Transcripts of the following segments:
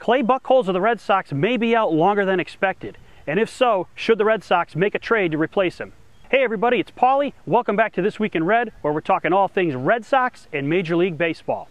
Clay Buchholz of the Red Sox may be out longer than expected, and if so, should the Red Sox make a trade to replace him? Hey everybody, it's Paulie. Welcome back to This Week in Red, where we're talking all things Red Sox and Major League Baseball.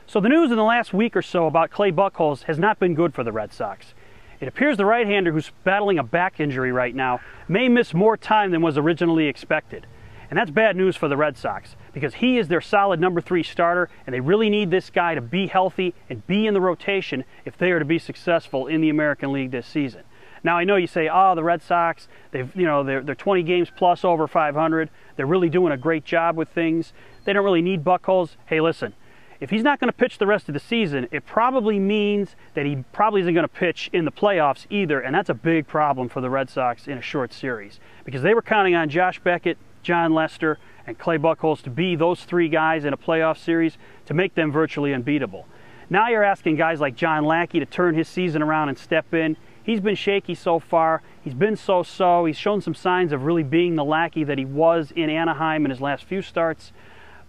So the news in the last week or so about Clay Buchholz has not been good for the Red Sox. It appears the right-hander, who's battling a back injury right now, may miss more time than was originally expected. And that's bad news for the Red Sox, because he is their solid number 3 starter, and they really need this guy to be healthy and be in the rotation if they are to be successful in the American League this season. Now I know you say, oh, the Red Sox, they're 20 games plus over 500. They're really doing a great job with things. They don't really need Buchholz. Hey, listen, if he's not going to pitch the rest of the season, it probably means that he probably isn't going to pitch in the playoffs either, and that's a big problem for the Red Sox in a short series, because they were counting on Josh Beckett, John Lester, and Clay Buchholz to be those 3 guys in a playoff series to make them virtually unbeatable. Now you're asking guys like John Lackey to turn his season around and step in. He's been shaky so far. He's been so-so. He's shown some signs of really being the Lackey that he was in Anaheim in his last few starts,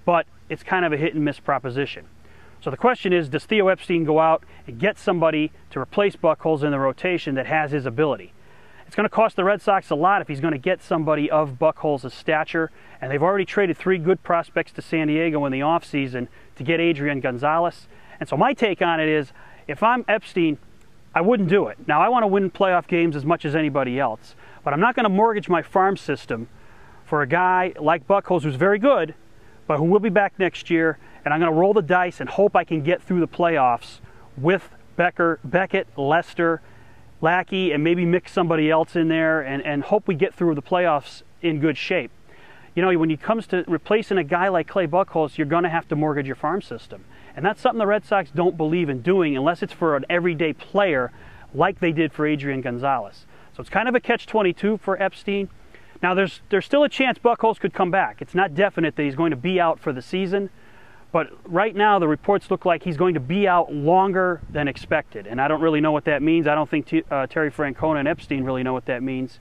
but it's kind of a hit-and-miss proposition. So the question is, does Theo Epstein go out and get somebody to replace Buchholz in the rotation that has his ability? It's going to cost the Red Sox a lot if he's going to get somebody of Buchholz' stature, and they've already traded 3 good prospects to San Diego in the offseason to get Adrian Gonzalez. And so my take on it is, if I'm Epstein, I wouldn't do it. Now, I want to win playoff games as much as anybody else, but I'm not going to mortgage my farm system for a guy like Buchholz, who's very good, but who will be back next year, and I'm going to roll the dice and hope I can get through the playoffs with Beckett, Lester, Lackey, and maybe mix somebody else in there and hope we get through the playoffs in good shape. You know, when it comes to replacing a guy like Clay Buchholz, you're going to have to mortgage your farm system. And that's something the Red Sox don't believe in doing unless it's for an everyday player like they did for Adrian Gonzalez. So it's kind of a catch-22 for Epstein. Now, there's still a chance Buchholz could come back. It's not definite that he's going to be out for the season, but right now the reports look like he's going to be out longer than expected, and I don't really know what that means. I don't think Terry Francona and Epstein really know what that means.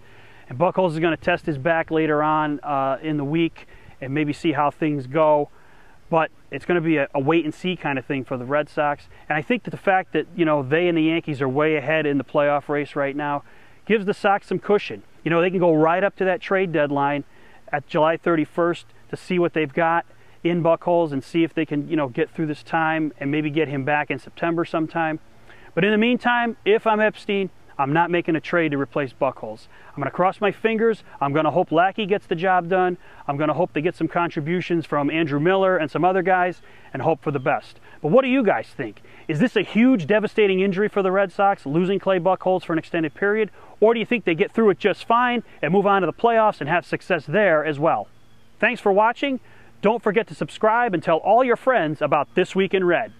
And Buchholz is going to test his back later on in the week and maybe see how things go, but it's going to be a wait-and-see kind of thing for the Red Sox. And I think that the fact that, you know, they and the Yankees are way ahead in the playoff race right now gives the Sox some cushion. You know, they can go right up to that trade deadline at July 31st to see what they've got in Buchholz and see if they can, you know, get through this time and maybe get him back in September sometime. But in the meantime, if I'm Epstein, I'm not making a trade to replace Buchholz. I'm going to cross my fingers. I'm going to hope Lackey gets the job done. I'm going to hope they get some contributions from Andrew Miller and some other guys and hope for the best. But what do you guys think? Is this a huge, devastating injury for the Red Sox, losing Clay Buchholz for an extended period? Or do you think they get through it just fine and move on to the playoffs and have success there as well? Thanks for watching. Don't forget to subscribe and tell all your friends about This Week in Red.